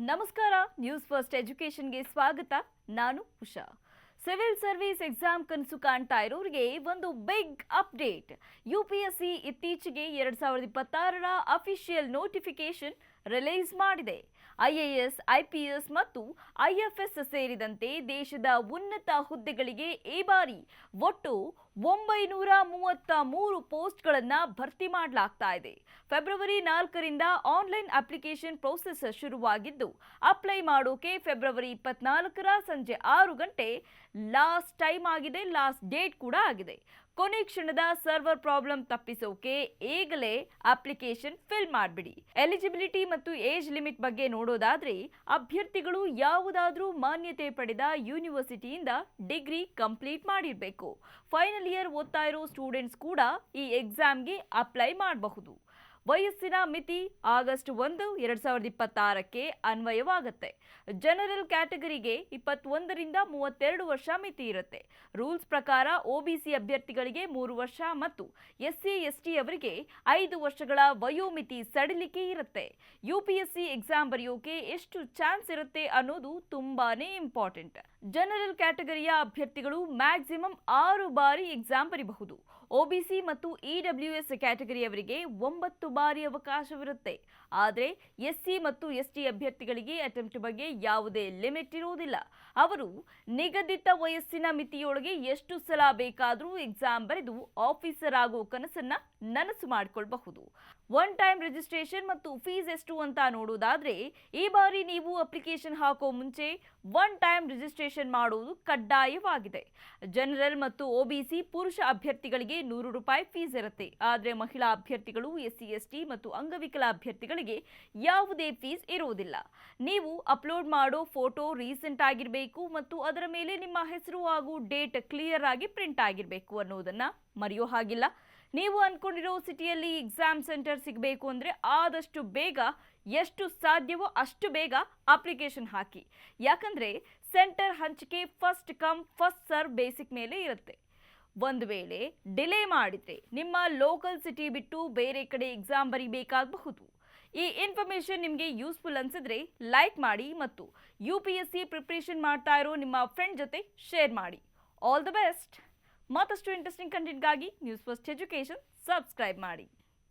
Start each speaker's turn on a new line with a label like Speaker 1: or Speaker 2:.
Speaker 1: ನಮಸ್ಕಾರ. News first ಎಜುಕೇಶನ್ಗೆ ಸ್ವಾಗತ. ನಾನು ಉಷಾ. ಸಿವಿಲ್ ಸರ್ವಿಸ್ ಎಕ್ಸಾಮ್ ಕನಸು ಕಾಣ್ತಾ ಇರೋರಿಗೆ ಒಂದು ಬಿಗ್ ಅಪ್ಡೇಟ್. ಯುಪಿಎಸ್ಸಿ ಇತ್ತೀಚೆಗೆ 2026ರ ಅಫಿಷಿಯಲ್ ನೋಟಿಫಿಕೇಶನ್ ರಿಲೀಸ್ ಮಾಡಿದೆ. ಐಎಎಸ್, ಐಪಿಎಸ್ ಮತ್ತು ಐಎಫ್ಎಸ್ ಸೇರಿದಂತೆ ದೇಶದ ಉನ್ನತ ಹುದ್ದೆಗಳಿಗೆ ಈ ಬಾರಿ ಒಟ್ಟು 933 ಪೋಸ್ಟ್ಗಳನ್ನು ಭರ್ತಿ ಮಾಡಲಾಗ್ತಾ ಇದೆ. ಫೆಬ್ರವರಿ 4ರಿಂದ ಆನ್ಲೈನ್ ಅಪ್ಲಿಕೇಶನ್ ಪ್ರೋಸೆಸ್ ಶುರುವಾಗಿದ್ದು, ಅಪ್ಲೈ ಮಾಡೋಕೆ ಫೆಬ್ರವರಿ 24ರ ಸಂಜೆ 6 ಗಂಟೆ ಲಾಸ್ಟ್ ಟೈಮ್ ಆಗಿದೆ, ಲಾಸ್ಟ್ ಡೇಟ್ ಕೂಡ ಆಗಿದೆ. ಕೊನೆ ಕ್ಷಣದ ಸರ್ವರ್ ಪ್ರಾಬ್ಲಮ್ ತಪ್ಪಿಸೋಕೆ ಈಗಲೇ ಅಪ್ಲಿಕೇಶನ್ ಫಿಲ್ ಮಾಡಿಬಿಡಿ. ಎಲಿಜಿಬಿಲಿಟಿ ಮತ್ತು ಏಜ್ ಲಿಮಿಟ್ ಬಗ್ಗೆ ನೋಡೋದಾದ್ರೆ, ಅಭ್ಯರ್ಥಿಗಳು ಯಾವುದಾದ್ರೂ ಮಾನ್ಯತೆ ಪಡೆದ ಯೂನಿವರ್ಸಿಟಿಯಿಂದ ಡಿಗ್ರಿ ಕಂಪ್ಲೀಟ್ ಮಾಡಿರಬೇಕು. ಫೈನಲ್ ಇಯರ್ ಓದ್ತಾ ಇರೋ ಸ್ಟೂಡೆಂಟ್ಸ್ ಕೂಡ ಈ ಎಕ್ಸಾಮ್ಗೆ ಅಪ್ಲೈ ಮಾಡಬಹುದು. ವಯಸ್ಸಿನ ಮಿತಿ ಆಗಸ್ಟ್ 1, 2026ಕ್ಕೆ ಅನ್ವಯವಾಗುತ್ತೆ. ಜನರಲ್ ಕ್ಯಾಟಗರಿಗೆ 21ರಿಂದ 32 ವರ್ಷ ಮಿತಿ ಇರುತ್ತೆ. ರೂಲ್ಸ್ ಪ್ರಕಾರ ಒಬಿಸಿ ಅಭ್ಯರ್ಥಿಗಳಿಗೆ 3 ವರ್ಷ ಮತ್ತು ಎಸ್ಸಿ ಎಸ್ಟಿ ಅವರಿಗೆ 5 ವರ್ಷಗಳ ವಯೋಮಿತಿ ಸಡಿಲಿಕೆ ಇರುತ್ತೆ. ಯುಪಿಎಸ್ಸಿ ಎಕ್ಸಾಮ್ ಬರೆಯೋಕೆ ಎಷ್ಟು ಚಾನ್ಸ್ ಇರುತ್ತೆ ಅನ್ನೋದು ತುಂಬಾನೇ ಇಂಪಾರ್ಟೆಂಟ್. ಜನರಲ್ ಕ್ಯಾಟಗರಿಯ ಅಭ್ಯರ್ಥಿಗಳು ಮ್ಯಾಕ್ಸಿಮಮ್ 6 ಬಾರಿ ಎಕ್ಸಾಮ್ ಬರೀಬಹುದು. ಒಬಿಸಿ ಮತ್ತು ಇಡಬ್ಲ್ಯೂಎಸ್ ಕ್ಯಾಟಗರಿಯವರಿಗೆ 9 ಬಾರಿ ಅವಕಾಶವಿರುತ್ತೆ. ಆದರೆ ಎಸ್ಸಿ ಮತ್ತು ಎಸ್ಟಿ ಅಭ್ಯರ್ಥಿಗಳಿಗೆ ಅಟೆಂಪ್ಟ್ ಬಗ್ಗೆ ಯಾವುದೇ ಲಿಮಿಟ್ ಇರುವುದಿಲ್ಲ. ಅವರು ನಿಗದಿತ ವಯಸ್ಸಿನ ಮಿತಿಯೊಳಗೆ ಎಷ್ಟು ಸಲ ಬೇಕಾದರೂ ಎಕ್ಸಾಮ್ ಬರೆದು ಆಫೀಸರ್ ಆಗೋ ಕನಸನ್ನ ನನಸು ಮಾಡಿಕೊಳ್ಳಬಹುದು. ಒನ್ ಟೈಮ್ ರಿಜಿಸ್ಟ್ರೇಷನ್ ಮತ್ತು ಫೀಸ್ ಎಷ್ಟು ಅಂತ ನೋಡೋದಾದ್ರೆ, ಈ ಬಾರಿ ನೀವು ಅಪ್ಲಿಕೇಶನ್ ಹಾಕೋ ಮುಂಚೆ ಒನ್ ಟೈಮ್ ರಿಜಿಸ್ಟ್ರೇಷನ್ ಮಾಡುವುದು ಕಡ್ಡಾಯವಾಗಿದೆ. ಜನರಲ್ ಮತ್ತು ಒಬಿಸಿ ಪುರುಷ ಅಭ್ಯರ್ಥಿಗಳಿಗೆ 100 ರೂಪಾಯಿ ಫೀಸ್ ಇರುತ್ತೆ. ಆದರೆ ಮಹಿಳಾ ಅಭ್ಯರ್ಥಿಗಳು, ಎಸ್ಸಿ ಎಸ್ಟಿ ಮತ್ತು ಅಂಗವಿಕಲ ಅಭ್ಯರ್ಥಿಗಳಿಗೆ ಯಾವುದೇ ಫೀಸ್ ಇರುವುದಿಲ್ಲ. ನೀವು ಅಪ್ಲೋಡ್ ಮಾಡೋ ಫೋಟೋ ರೀಸೆಂಟ್ ಆಗಿರಬೇಕು ಮತ್ತು ಅದರ ಮೇಲೆ ನಿಮ್ಮ ಹೆಸರು ಹಾಗೂ ಡೇಟ್ ಕ್ಲಿಯರ್ ಆಗಿ ಪ್ರಿಂಟ್ ಆಗಿರಬೇಕು ಅನ್ನೋದನ್ನ ಮರೆಯೋ ಹಾಗಿಲ್ಲ. ನೀವು ಅನ್ಕೊಂಡಿರೋ ಸಿಟಿಯಲ್ಲಿ ಎಕ್ಸಾಮ್ ಸೆಂಟರ್ ಸಿಗಬೇಕು ಅಂದರೆ ಆದಷ್ಟು ಬೇಗ, ಎಷ್ಟು ಸಾಧ್ಯವೋ ಅಷ್ಟು ಬೇಗ ಅಪ್ಲಿಕೇಶನ್ ಹಾಕಿ. ಯಾಕಂದರೆ ಸೆಂಟರ್ ಹಂಚಿಕೆ first come first serve basic ಮೇಲೆ ಇರುತ್ತೆ. ಒಂದು ವೇಳೆ ಡಿಲೇ ಮಾಡಿದರೆ ನಿಮ್ಮ ಲೋಕಲ್ ಸಿಟಿ ಬಿಟ್ಟು ಬೇರೆ ಕಡೆ ಎಕ್ಸಾಮ್ ಬರೀಬೇಕಾಗಬಹುದು. ಈ ಇನ್ಫಾರ್ಮೇಷನ್ ನಿಮಗೆ ಯೂಸ್ಫುಲ್ ಅನ್ಸಿದ್ರೆ ಲೈಕ್ ಮಾಡಿ ಮತ್ತು ಯುಪಿಎಸ್ಸಿ ಪ್ರಿಪ್ರೇಷನ್ ಮಾಡ್ತಾ ಇರೋ ನಿಮ್ಮ ಫ್ರೆಂಡ್ ಜೊತೆ ಶೇರ್ ಮಾಡಿ. All the best. ಮತ್ತಷ್ಟು ಇಂಟ್ರೆಸ್ಟಿಂಗ್ ಕಂಟೆಂಟ್ಗಾಗಿ ನ್ಯೂಸ್ ಫಸ್ಟ್ ಎಜುಕೇಶನ್ ಸಬ್ಸ್ಕ್ರೈಬ್ ಮಾಡಿ.